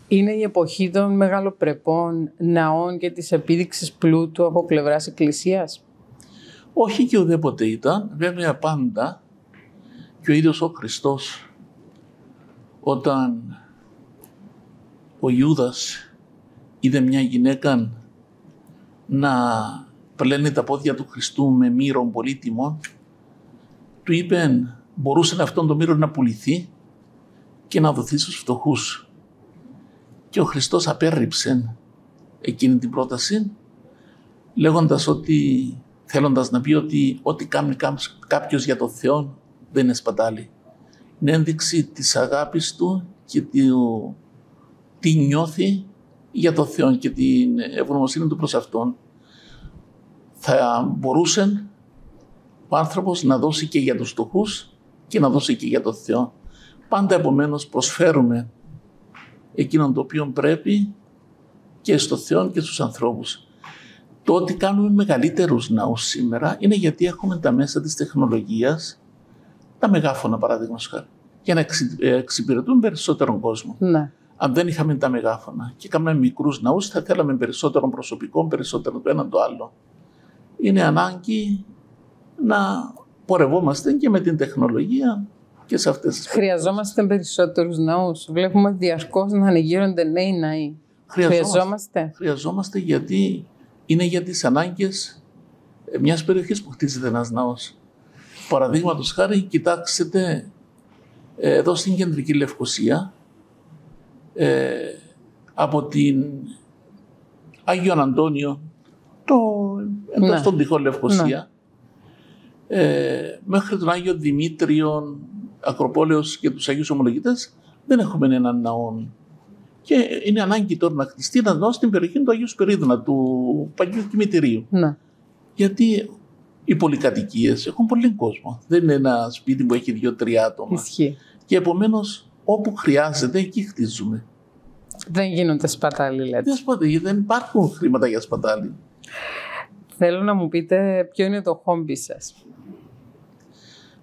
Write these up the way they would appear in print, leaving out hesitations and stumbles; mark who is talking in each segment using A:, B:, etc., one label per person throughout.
A: Είναι η εποχή των μεγαλοπρεπών ναών και της επίδειξης πλούτου από πλευράς Εκκλησίας.
B: Όχι και ουδέποτε ήταν. Βέβαια πάντα και ο ίδιος ο Χριστός, όταν ο Ιούδας είδε μια γυναίκα να πλένει τα πόδια του Χριστού με μύρον πολύτιμων, του είπε μπορούσε αυτόν το μύρον να πουληθεί και να δοθεί στους φτωχούς. Και ο Χριστός απέρριψε εκείνη την πρόταση, λέγοντας ότι, θέλοντας να πει ότι ό,τι κάνει κάποιος για το Θεό δεν είναι σπατάλη. Είναι ένδειξη της αγάπης του και τι νιώθει για το Θεό και την ευγνωμοσύνη του προς Αυτόν. Θα μπορούσε ο άνθρωπος να δώσει και για τους φτωχούς και να δώσει και για το Θεό. Πάντα επομένως προσφέρουμε εκείνον το οποίο πρέπει και στο Θεό και στους ανθρώπους. Το ότι κάνουμε μεγαλύτερους ναούς σήμερα είναι γιατί έχουμε τα μέσα της τεχνολογίας, τα μεγάφωνα παραδείγματος χάρη, για να εξυπηρετούν περισσότερον κόσμο.
A: Ναι.
B: Αν δεν είχαμε τα μεγάφωνα και κάναμε μικρούς ναούς, θα θέλαμε περισσότερων προσωπικών, περισσότερο το ένα το άλλο. Είναι ανάγκη να πορευόμαστε και με την τεχνολογία και σε αυτές τις
A: Χρειαζόμαστε περισσότερους ναούς. Βλέπουμε διαρκώς να ανεγείρονται νέοι ναοί. Χρειαζόμαστε
B: γιατί είναι για τις ανάγκες μιας περιοχής που χτίζεται ένας ναός. Παραδείγματος χάρη, κοιτάξτε εδώ στην κεντρική Λευκοσία, από την Άγιον Αντώνιο, εντός των τυχών Λευκοσία, μέχρι τον Άγιο Δημήτριο, Ακροπόλεως και τους Αγίους Ομολογητές, δεν έχουμε έναν ναό. Και είναι ανάγκη τώρα να χτιστεί ένα ναό στην περιοχή του Αγίου Σπυρίδωνα, του Παγιού Κημητηρίου. Ναι. Γιατί οι πολυκατοικίες έχουν πολύ κόσμο. Δεν είναι ένα σπίτι που έχει 2-3 άτομα.
A: Ισχύει.
B: Και επομένως, όπου χρειάζεται, εκεί χτίζουμε.
A: Δεν γίνονται σπατάλοι, λέτε.
B: Δεν υπάρχουν χρήματα για σπατάλη.
A: Θέλω να μου πείτε ποιο είναι το χόμπι σας.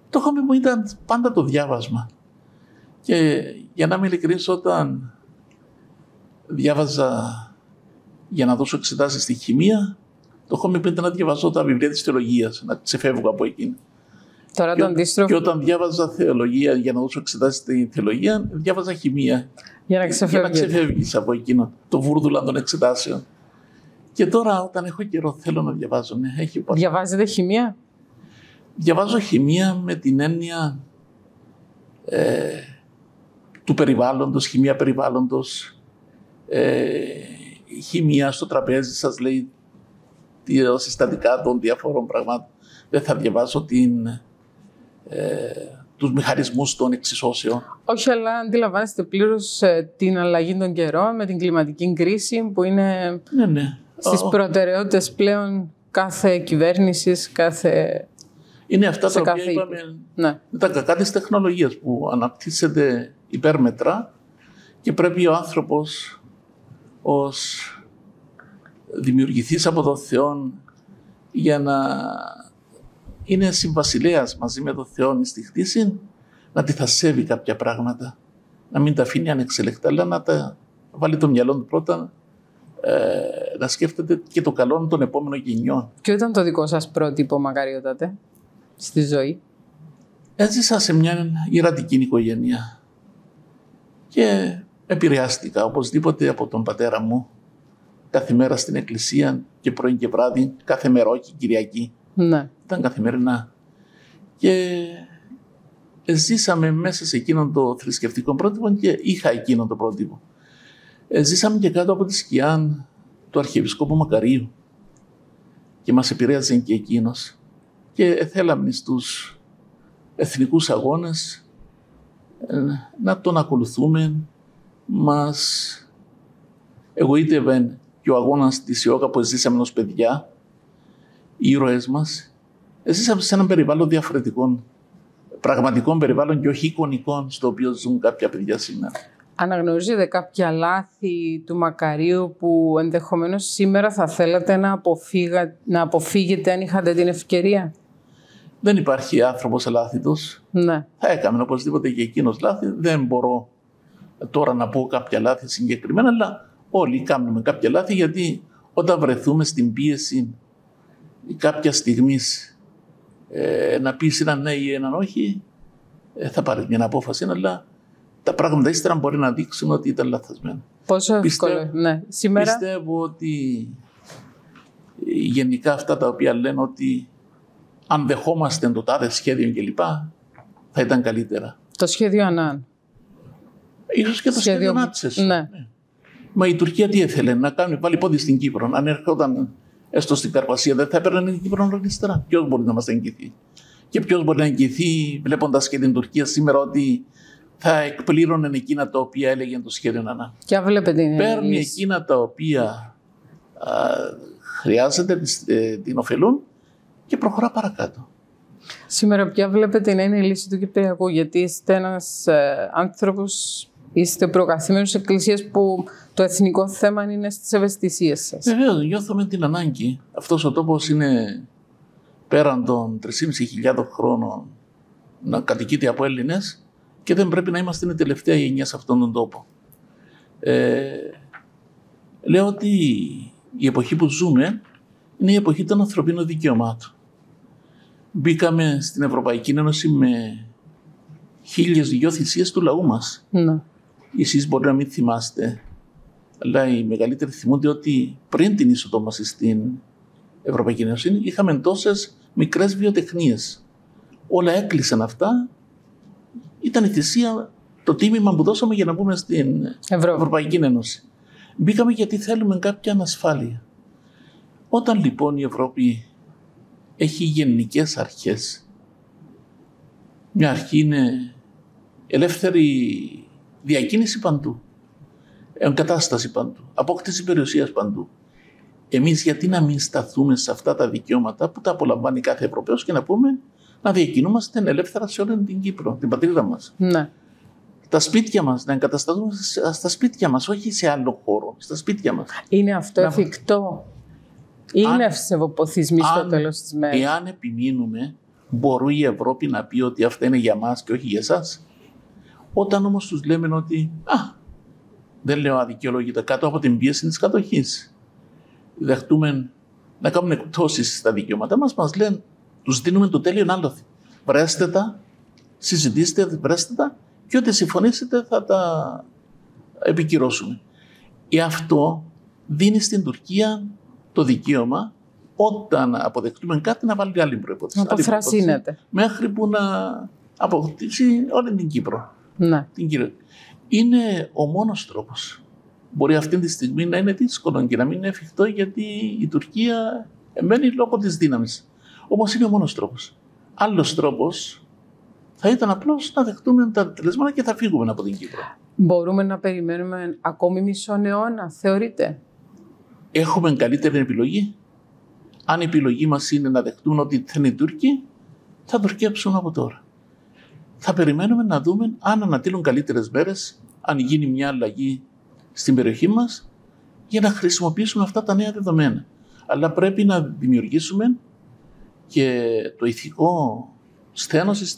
B: Το χόμπι μου ήταν πάντα το διάβασμα. Και για να είμαι ειλικρινής, όταν διάβαζα για να δώσω εξετάσεις στη χημεία, το χόμπι μου ήταν να διαβάζω τα βιβλία της θεολογίας, να ξεφεύγω από εκείνη.
A: Τώρα το αντίστροφο.
B: Και όταν διάβαζα θεολογία για να δώσω εξετάσεις στη θεολογία, διάβαζα χημεία.
A: Για να
B: ξεφεύγεις από εκείνο το βούρδουλα των εξετάσεων. Και τώρα, όταν έχω καιρό, θέλω να διαβάζω. Ναι,
A: διαβάζετε χημεία?
B: Διαβάζω χημεία με την έννοια του περιβάλλοντος, χημεία περιβάλλοντος, χημεία στο τραπέζι σας λέει τα συστατικά των διαφόρων πραγμάτων. Δεν θα διαβάσω τους μηχανισμούς των εξισώσεων.
A: Όχι, αλλά αντιλαμβάνεστε πλήρως την αλλαγή των καιρών με την κλιματική κρίση που είναι στις προτεραιότητες πλέον κάθε κυβέρνησης, κάθε...
B: Είναι αυτά τα οποία είπαμε, τα κακά της τεχνολογίας που αναπτύσσεται υπέρμετρα και πρέπει ο άνθρωπος ως δημιουργηθής από τον Θεό για να είναι συμβασιλέας μαζί με τον Θεό στη χτίση, να τη θα σέβει κάποια πράγματα, να μην τα αφήνει ανεξελεκτά, αλλά να τα βάλει το μυαλό του πρώτα, να σκέφτεται και το καλό των επόμενων γενιών.
A: Ποιο ήταν το δικό σας πρότυπο, μακαριότατε, στη ζωή?
B: Έζησα σε μια ιερατική οικογένεια και επηρεάστηκα οπωσδήποτε από τον πατέρα μου, κάθε μέρα στην εκκλησία και πρωί και βράδυ, κάθε μέρα, όχι Κυριακή.
A: Ναι.
B: Ήταν καθημερινά. Και ζήσαμε μέσα σε εκείνον το θρησκευτικό πρότυπο και είχα εκείνον το πρότυπο. Ζήσαμε και κάτω από τη σκιά του Αρχιεπισκόπου Μακαρίου και μας επηρέαζε και εκείνος. Και θέλαμε στους εθνικούς αγώνες να τον ακολουθούμε. Μας εγωίτευε και ο αγώνας της ιόγα που ζήσαμε ως παιδιά, οι ήρωες μας. Ζήσαμε σε έναν περιβάλλον διαφορετικό, πραγματικών περιβάλλον και όχι εικονικών, στο οποίο ζουν κάποια παιδιά σήμερα.
A: Αναγνωρίζετε κάποια λάθη του Μακαρίου που ενδεχομένως σήμερα θα θέλατε να αποφύγετε αν είχατε την ευκαιρία?
B: Δεν υπάρχει άνθρωπος αλάθητος.
A: Ναι.
B: Θα έκαμε οπωσδήποτε και εκείνος λάθη. Δεν μπορώ τώρα να πω κάποια λάθη συγκεκριμένα, αλλά όλοι κάνουμε κάποια λάθη, γιατί όταν βρεθούμε στην πίεση κάποια στιγμή να πεις έναν ναι ή έναν όχι, θα πάρεις μια απόφαση, αλλά τα πράγματα ύστερα μπορεί να δείξουν ότι ήταν λαθασμένα.
A: Πόσο εύκολο, ναι. Σήμερα...
B: Πιστεύω ότι γενικά αυτά τα οποία λένε ότι αν δεχόμαστε το τάδε σχέδιο κλπ, θα ήταν καλύτερα.
A: Το σχέδιο Ανάν.
B: Ίσως και το σχέδιο Νάτσες.
A: Ναι.
B: Μα η Τουρκία τι ήθελε, να κάνει πάλι πόδι στην Κύπρο. Αν έρχονταν έστω στην Καρπασία, δεν θα έπαιρνε την Κύπρο αριστερά. Ποιος μπορεί να μας εγγυηθεί? Και ποιος μπορεί να εγγυηθεί, βλέποντας και την Τουρκία σήμερα, ότι θα εκπλήρωνε εκείνα τα οποία έλεγε το σχέδιο Ανάν?
A: Και βλέπετε,
B: παίρνει εκείνα τα οποία χρειάζεται, την ωφελούν και προχωρά παρακάτω.
A: Σήμερα ποια βλέπετε να είναι η λύση του Κυπριακού? Γιατί είστε ένας άνθρωπος, είστε προκαθημένος εκκλησίας που το εθνικό θέμα είναι στις ευαισθησίες σας.
B: Βεβαίως, νιώθουμε την ανάγκη. Αυτός ο τόπος είναι πέραν των 3.500 χρόνων να κατοικείται από Έλληνες και δεν πρέπει να είμαστε η τελευταία γενιά σε αυτόν τον τόπο. Λέω ότι η εποχή που ζούμε είναι η εποχή των ανθρωπίνων δικαιωμάτων. Μπήκαμε στην Ευρωπαϊκή Ένωση με 1.002 θυσίες του λαού μας.
A: Ναι.
B: Εσείς μπορεί να μην θυμάστε, αλλά οι μεγαλύτεροι θυμούνται ότι πριν την είσοδο μας στην Ευρωπαϊκή Ένωση είχαμε τόσες μικρές βιοτεχνίες. Όλα έκλεισαν αυτά. Ήταν η θυσία, το τίμημα που δώσαμε για να μπούμε στην Ευρωπαϊκή Ένωση. Μπήκαμε γιατί θέλουμε κάποια ανασφάλεια. Όταν λοιπόν η Ευρώπη έχει γενικές αρχές, μια αρχή είναι ελεύθερη διακίνηση παντού, εγκατάσταση παντού, απόκτηση περιουσίας παντού. Εμείς γιατί να μην σταθούμε σε αυτά τα δικαιώματα που τα απολαμβάνει κάθε Ευρωπαίος και να πούμε να διακινούμαστε ελεύθερα σε όλη την Κύπρο, την πατρίδα μας.
A: Ναι.
B: Τα σπίτια μας, να εγκατασταθούμε στα σπίτια μας, όχι σε άλλο χώρο, στα σπίτια μας.
A: Είναι αυτό εφικτό? Είναι ευσεβοποθισμοί στο τέλος της μέρας?
B: Εάν επιμείνουμε, μπορεί η Ευρώπη να πει ότι αυτά είναι για μας και όχι για εσάς. Όταν όμως τους λέμε ότι δεν λέω αδικαιολόγητα, κάτω από την πίεση της κατοχής, δεχτούμε να κάνουμε εκπτώσεις στα δικαιώματά μας, μας λένε, τους δίνουμε το τέλειο άλοθη. Βρέστε τα, συζητήστε, βρέστε τα και ό,τι συμφωνήσετε θα τα επικυρώσουμε. Αυτό δίνει στην Τουρκία το δικαίωμα, όταν αποδεχτούμε κάτι, να βάλει άλλη προϋπόθεση.
A: Να αποθρασύνεται.
B: Μέχρι που να αποκτήσει όλη την Κύπρο.
A: Ναι.
B: Είναι ο μόνος τρόπος. Μπορεί αυτή τη στιγμή να είναι δύσκολο και να μην είναι εφικτό, γιατί η Τουρκία μένει λόγω της δύναμης. Όμως είναι ο μόνος τρόπος. Άλλος τρόπος θα ήταν απλώς να δεχτούμε τα αποτελέσματα και θα φύγουμε από την Κύπρο.
A: Μπορούμε να περιμένουμε ακόμη μισόν αιώνα, θεωρείτε?
B: Έχουμε καλύτερη επιλογή? Αν η επιλογή μας είναι να δεχτούν ότι θέλουν οι Τούρκοι, θα τουρκέψουν από τώρα. Θα περιμένουμε να δούμε αν ανατείλουν καλύτερες μέρες, αν γίνει μια αλλαγή στην περιοχή μας, για να χρησιμοποιήσουμε αυτά τα νέα δεδομένα. Αλλά πρέπει να δημιουργήσουμε και το ηθικό σθένος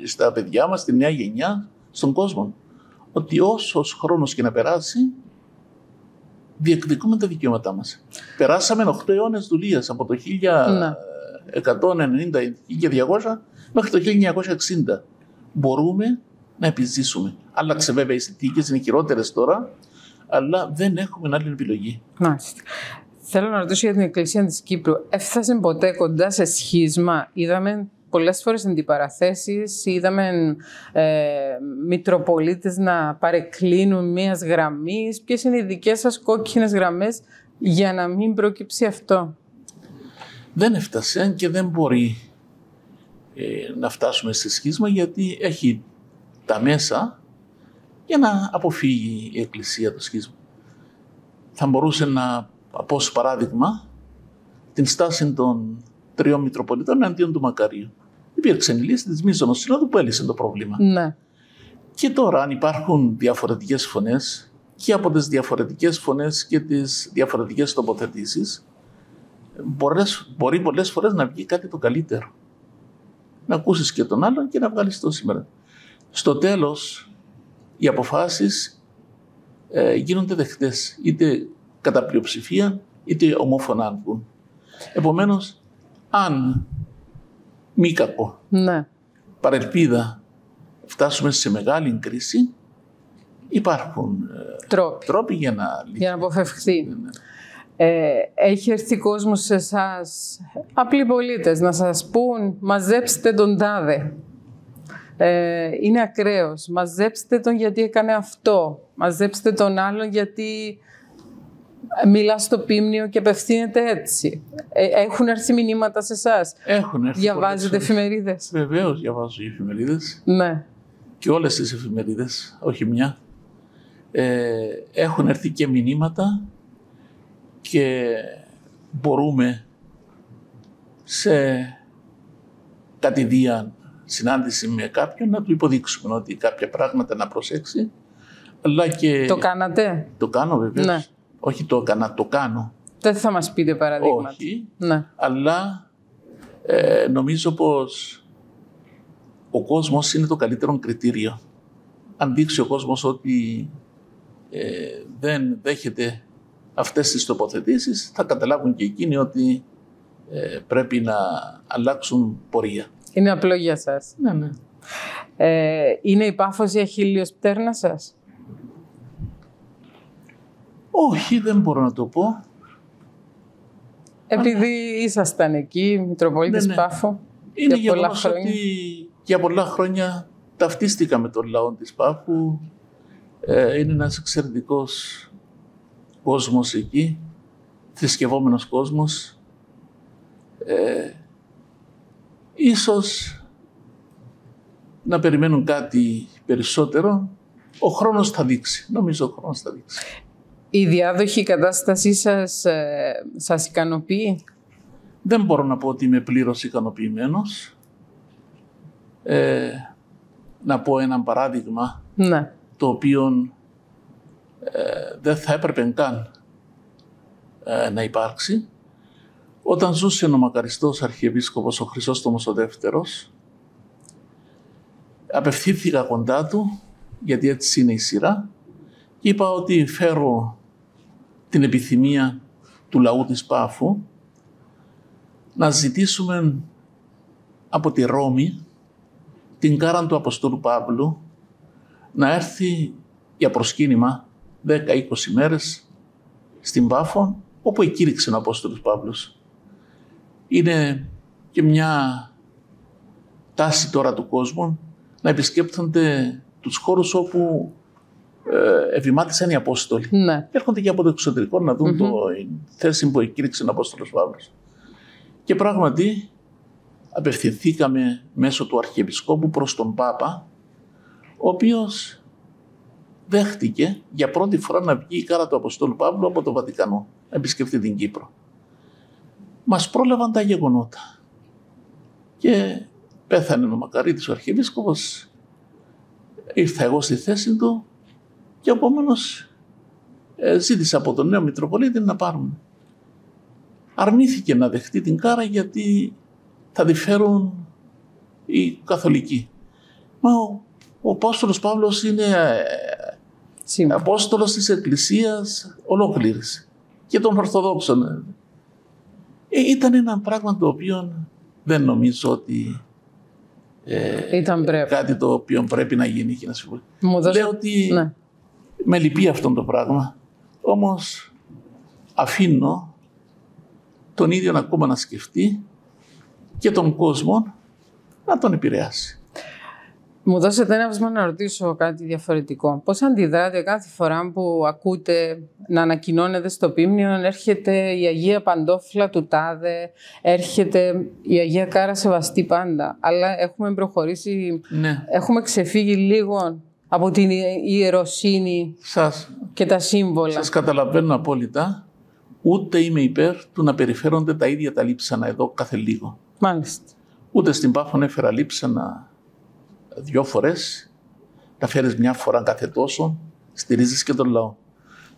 B: στα παιδιά μας, στη νέα γενιά, στον κόσμο. Ότι όσος χρόνος και να περάσει, διεκδικούμε τα δικαιώματά μας. Περάσαμε 8 αιώνες δουλείας, από το 1190-1200 μέχρι το 1960. Μπορούμε να επιζήσουμε. Άλλαξε βέβαια οι συνθήκες, είναι χειρότερες τώρα, αλλά δεν έχουμε άλλη επιλογή.
A: Μάλιστα. Θέλω να ρωτήσω για την Εκκλησία της Κύπρου. Έφτασε ποτέ κοντά σε σχίσμα? Είδαμε πολλές φορές αντιπαραθέσεις, είδαμε μητροπολίτες να παρεκκλίνουν μίας γραμμής. Ποιες είναι οι δικές σας κόκκινες γραμμές για να μην προκύψει αυτό?
B: Δεν έφτασε και δεν μπορεί να φτάσουμε σε σχίσμα, γιατί έχει τα μέσα για να αποφύγει η Εκκλησία το σχίσμα. Θα μπορούσε να πω ως παράδειγμα την στάση των 3 Μητροπολιτών εναντίον του Μακαρίου. Υπήρξε η λύση της Μίζωνος Συνόδου που έλυσε το πρόβλημα.
A: Ναι.
B: Και τώρα, αν υπάρχουν διαφορετικές φωνές, και από τις διαφορετικές φωνές και τις διαφορετικές τοποθετήσεις, μπορεί πολλές φορές να βγει κάτι το καλύτερο. να ακούσεις και τον άλλον και να βγάλεις το σήμερα. Στο τέλος, οι αποφάσεις γίνονται δεχτές, είτε κατά πλειοψηφία, είτε ομόφωνα αν βγουν. Επομένως, αν μη κακό, παρελπίδα, φτάσουμε σε μεγάλη κρίση, υπάρχουν τρόποι για να
A: αποφευχθεί. Έχει έρθει κόσμος σε εσάς, απλοί πολίτες, να σας πούν μαζέψτε τον τάδε. Είναι ακραίος. Μαζέψτε τον γιατί έκανε αυτό. Μαζέψτε τον άλλον γιατί μιλά στο πίμνιο και απευθύνεται έτσι. Έχουν έρθει μηνύματα σε εσάς.
B: Έχουν έρθει.
A: Διαβάζετε εφημερίδες?
B: Βεβαίως διαβάζω εφημερίδες.
A: Ναι.
B: Και όλες τις εφημερίδες, όχι μια. Έχουν έρθει και μηνύματα και μπορούμε σε κατηδίαν συνάντηση με κάποιον να του υποδείξουμε ότι κάποια πράγματα να προσέξει. Αλλά και...
A: Το κάνατε?
B: Το κάνω βεβαίως. Ναι. Όχι το έκανα, το κάνω.
A: Δεν θα μας πείτε παραδείγματα.
B: Όχι,
A: ναι.
B: Αλλά νομίζω πως ο κόσμος είναι το καλύτερο κριτήριο. Αν δείξει ο κόσμος ότι δεν δέχεται αυτές τις τοποθετήσεις, θα καταλάβουν και εκείνοι ότι πρέπει να αλλάξουν πορεία.
A: Είναι απλό για σας.
B: Ναι, ναι.
A: Είναι η Πάφος η αχίλλειος πτέρνα σας?
B: Όχι, δεν μπορώ να το πω.
A: Επειδή ήσασταν εκεί, Μητροπολίτης Πάφο,
B: είναι γεγονός ότι για πολλά χρόνια ταυτίστηκα με τον λαό της Πάφου. Είναι ένας εξαιρετικός κόσμος εκεί, θρησκευόμενος κόσμος. Ίσως να περιμένουν κάτι περισσότερο. Ο χρόνος θα δείξει. Νομίζω ο χρόνος θα δείξει.
A: Η διάδοχη κατάστασή σας ικανοποιεί?
B: Δεν μπορώ να πω ότι είμαι πλήρως ικανοποιημένος. Να πω ένα παράδειγμα,
A: ναι.
B: Το οποίο δεν θα έπρεπε καν να υπάρξει. Όταν ζούσε ο μακαριστός Αρχιεπίσκοπος ο Χρυσόστομος ο Δεύτερος, απευθύνθηκα κοντά του, γιατί έτσι είναι η σειρά, και είπα ότι φέρω την επιθυμία του λαού της Πάφου να ζητήσουμε από τη Ρώμη την κάρα του Αποστόλου Παύλου να έρθει για προσκύνημα 10-20 μέρες στην Πάφο, όπου εκήρυξε ο Απόστολος Παύλος. Είναι και μια τάση τώρα του κόσμου να επισκέπτονται τους χώρους όπου ευημάτισαν οι Απόστολοι.
A: Ναι.
B: Έρχονται και από το εξωτερικό να δουν το θέση που εκήρυξε ο Απόστολος Παύλος. Και πράγματι απευθυνθήκαμε μέσω του Αρχιεπισκόπου προς τον Πάπα, ο οποίος δέχτηκε για πρώτη φορά να βγει η κάρα του Αποστόλου Παύλου από το Βατικανό, να επισκεφτεί την Κύπρο. Μας πρόλαβαν τα γεγονότα και πέθανε ο Μακαρίτης ο Αρχιεπίσκοπος, ήρθα εγώ στη θέση του και επομένως ζήτησα από τον νέο Μητροπολίτη να πάρουμε. Αρνήθηκε να δεχτεί την κάρα γιατί θα τη φέρουν οι καθολικοί. Μα ο Απόστολος Παύλος είναι Απόστολος της Εκκλησίας ολόκληρης και των Ορθοδόξων. Ήταν ένα πράγμα το οποίο δεν νομίζω ότι
A: ήταν
B: κάτι το οποίο πρέπει να γίνει και να συμβεί. Λέω ότι
A: ναι.
B: Με λυπεί αυτό το πράγμα, όμως αφήνω τον ίδιο ακόμα να σκεφτεί και τον κόσμο να τον επηρεάσει.
A: Μου δώσετε ένα βήμα να ρωτήσω κάτι διαφορετικό. Πώς αντιδράτε κάθε φορά που ακούτε να ανακοινώνεται στο Πίμνιο, έρχεται η Αγία Παντόφλα του τάδε, έρχεται η Αγία Κάρα σεβαστή πάντα, αλλά έχουμε προχωρήσει,
B: ναι.
A: Έχουμε ξεφύγει λίγο από την ιεροσύνη και τα σύμβολα.
B: Σας καταλαβαίνω απόλυτα. Ούτε είμαι υπέρ του να περιφέρονται τα ίδια τα λείψανα εδώ κάθε λίγο.
A: Μάλιστα.
B: Ούτε στην Πάφο έφερα λείψανα 2 φορές. Τα φέρεις μια φορά κάθε τόσο. Στηρίζεις και τον λαό.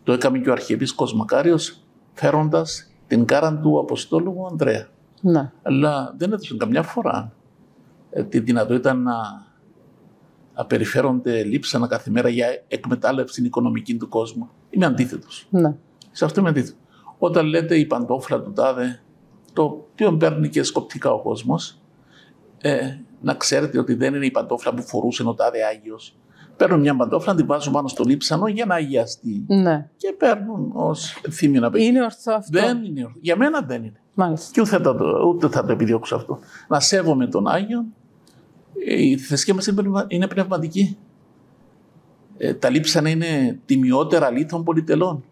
B: Το έκαμε και ο Αρχιεπίσκοπος Μακάριος φέροντας την κάρα του Αποστόλου Ανδρέα.
A: Ναι.
B: Αλλά δεν έδωσαν καμιά φορά τη δυνατότητα να απεριφέρονται λείψανα κάθε μέρα για εκμετάλλευση οικονομική του κόσμου. Είμαι αντίθετος.
A: Ναι.
B: Σε αυτό είμαι αντίθετος. Όταν λέτε η παντόφλα του τάδε, το οποίο παίρνει και σκοπτικά ο κόσμος, να ξέρετε ότι δεν είναι η παντόφλα που φορούσε ο τάδε Άγιος. Παίρνουν μια παντόφλα, την βάζουν πάνω στο λείψανο για να αγιαστεί.
A: Ναι.
B: Και παίρνουν ως θύμιο να πει.
A: Είναι ορθό αυτό?
B: Δεν είναι ορθό. Για μένα δεν είναι.
A: Μάλιστα.
B: Και ούτε θα το επιδιώξω αυτό. Να σέβομαι τον Άγιο. Η θρησκεία μας είναι πνευματική. Τα λείψανα είναι τιμιότερα λίθων πολυτελών.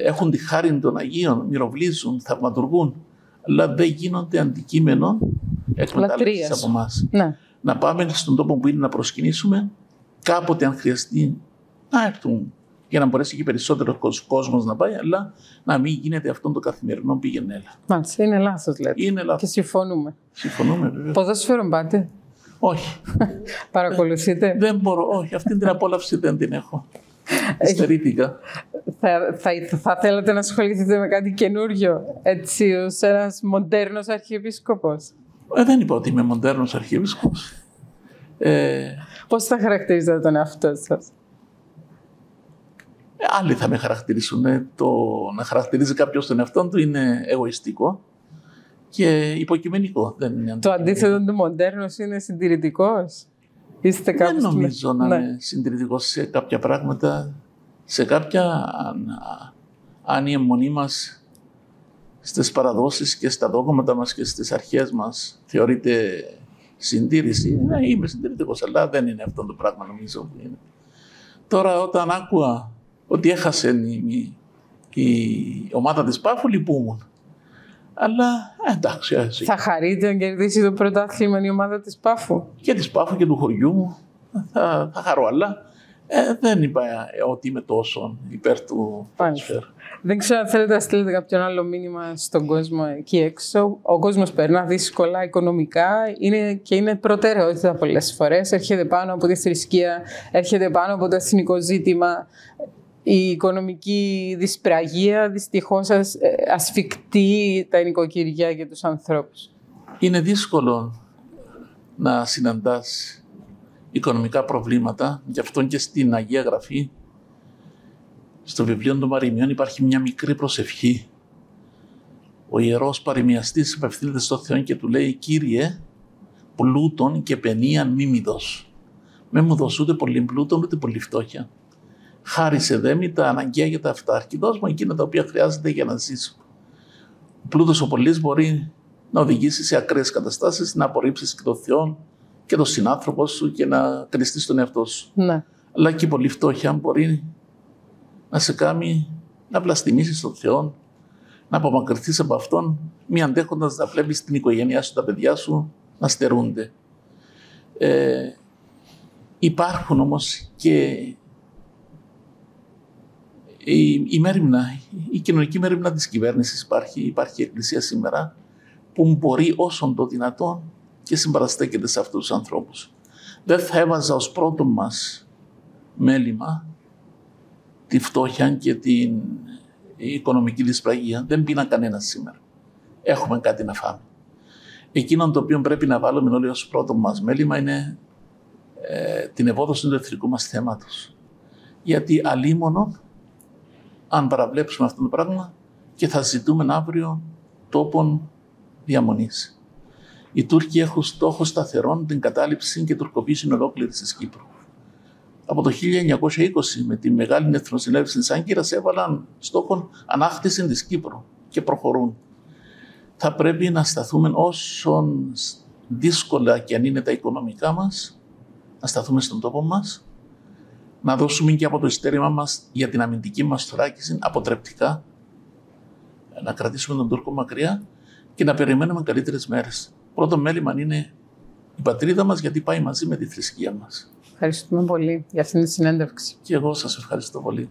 B: Έχουν τη χάρη των Αγίων, μυροβλίζουν, θαυματουργούν, αλλά δεν γίνονται αντικείμενο εκμετάλλευσης από εμάς.
A: Ναι.
B: Να πάμε στον τόπο που είναι να προσκυνήσουμε, κάποτε αν χρειαστεί να έρθουν για να μπορέσει και περισσότερο κόσμος να πάει, αλλά να μην γίνεται αυτόν το καθημερινό πήγαινε έλα.
A: Μάλιστα, είναι λάθος λέτε.
B: Είναι λάθος.
A: Και συμφωνούμε.
B: Συμφωνούμε βέβαια.
A: Ποδόσφαιρο πάτε?
B: Όχι.
A: Παρακολουθείτε?
B: Δεν μπορώ, όχι. Αυτή την απόλαυση δεν την έχω. Στερήθηκα.
A: Θα θέλατε να ασχοληθείτε με κάτι καινούριο, έτσι, ως ένας μοντέρνος αρχιεπίσκοπος?
B: Δεν είπα ότι είμαι μοντέρνος αρχιεπίσκοπος.
A: Πώς θα χαρακτηρίζετε τον εαυτό σας?
B: Άλλοι θα με χαρακτηρίσουν. Το να χαρακτηρίζει κάποιος τον εαυτό του είναι εγωιστικό και υποκειμενικό. Δεν είναι
A: το αντίθετο του μοντέρνος είναι συντηρητικός? Είστε
B: δεν νομίζω να είμαι συντηρητικός σε κάποια πράγματα. Σε κάποια, αν η αιμονή μας στις παραδόσεις και στα δόγματα μας και στις αρχές μας θεωρείται συντήρηση, είμαι συντηρητικός, αλλά δεν είναι αυτό το πράγμα νομίζω που είναι. Τώρα όταν άκουα ότι έχασε η ομάδα της Πάφου, λυπούμουν. Αλλά εντάξει.
A: Θα χαρείτε να κερδίσει το πρωτάθλημα η ομάδα της Πάφου?
B: Και της Πάφου και του χωριού μου θα χαρώ, αλλά δεν είπα ότι είμαι τόσο υπέρ του ποδοσφαίρου.
A: Δεν ξέρω αν θέλετε να στείλετε κάποιον άλλο μήνυμα στον κόσμο εκεί έξω. Ο κόσμος περνά δύσκολα οικονομικά και είναι προτεραιότητα πολλές φορές. Έρχεται πάνω από τη θρησκεία, έρχεται πάνω από το εθνικό ζήτημα. Η οικονομική δυσπραγία δυστυχώς ασφικτεί τα νοικοκυριά και τους ανθρώπους.
B: Είναι δύσκολο να συναντάς οικονομικά προβλήματα, γι' αυτό και στην Αγία Γραφή, στο βιβλίο των Παροιμιών υπάρχει μια μικρή προσευχή. Ο ιερός παροιμιαστής απευθύνεται στο Θεό και του λέει: Κύριε, πλούτον και παινίαν μη μη δώσ. Με μου δώσ' ούτε πολύ πλούτον ούτε πολύ φτώχεια. Χάρισε δε μη τα αναγκαία για τα αυτάρχη. Δώσ' μου εκείνα τα οποία χρειάζεται για να ζήσω. Ο πλούτος ο πολύς μπορεί να οδηγήσει σε ακραίες καταστάσεις, να απορρίψεις και τον Θεό και τον συνάνθρωπο σου και να κρυστείς τον εαυτό σου.
A: Ναι.
B: Αλλά και η πολύ φτώχεια μπορεί να σε κάνει να βλαστημίσεις τον Θεό, να απομακρυνθείς από Αυτόν, μη αντέχοντας να βλέπεις την οικογένειά σου, τα παιδιά σου να στερούνται. Υπάρχουν όμως και η μέριμνα, η κοινωνική μέριμνα της κυβέρνησης υπάρχει η Εκκλησία σήμερα που μπορεί όσον το δυνατόν και συμπαραστέκεται σε αυτούς τους ανθρώπους. Δεν θα έβαζα ως πρώτο μας μέλημα τη φτώχεια και την οικονομική δυσπραγία. Δεν πείνα κανένα σήμερα. Έχουμε κάτι να φάμε. Εκείνο το οποίο πρέπει να βάλουμε όλοι ως πρώτο μας μέλημα είναι την ευόδοση του εθνικού μας θέματος. Γιατί αλίμονο αν παραβλέψουμε αυτό το πράγμα και θα ζητούμε αύριο τόπον διαμονής. Οι Τούρκοι έχουν στόχο σταθερόν την κατάληψη και τουρκοποίηση ολόκληρης της Κύπρου. Από το 1920 με τη Μεγάλη Εθνοσυνέλευση της Άγκυρας έβαλαν στόχο ανάκτηση της Κύπρου και προχωρούν. Θα πρέπει να σταθούμε όσο δύσκολα και αν είναι τα οικονομικά μας, να σταθούμε στον τόπο μας, να δώσουμε και από το ειστέρημα μας για την αμυντική μας θωράκιση αποτρεπτικά, να κρατήσουμε τον Τούρκο μακριά και να περιμένουμε καλύτερες μέρες. Πρώτο μέλημα είναι η πατρίδα μας, γιατί πάει μαζί με τη θρησκεία μας.
A: Ευχαριστούμε πολύ για αυτήν τη συνέντευξη.
B: Και εγώ σας ευχαριστώ πολύ.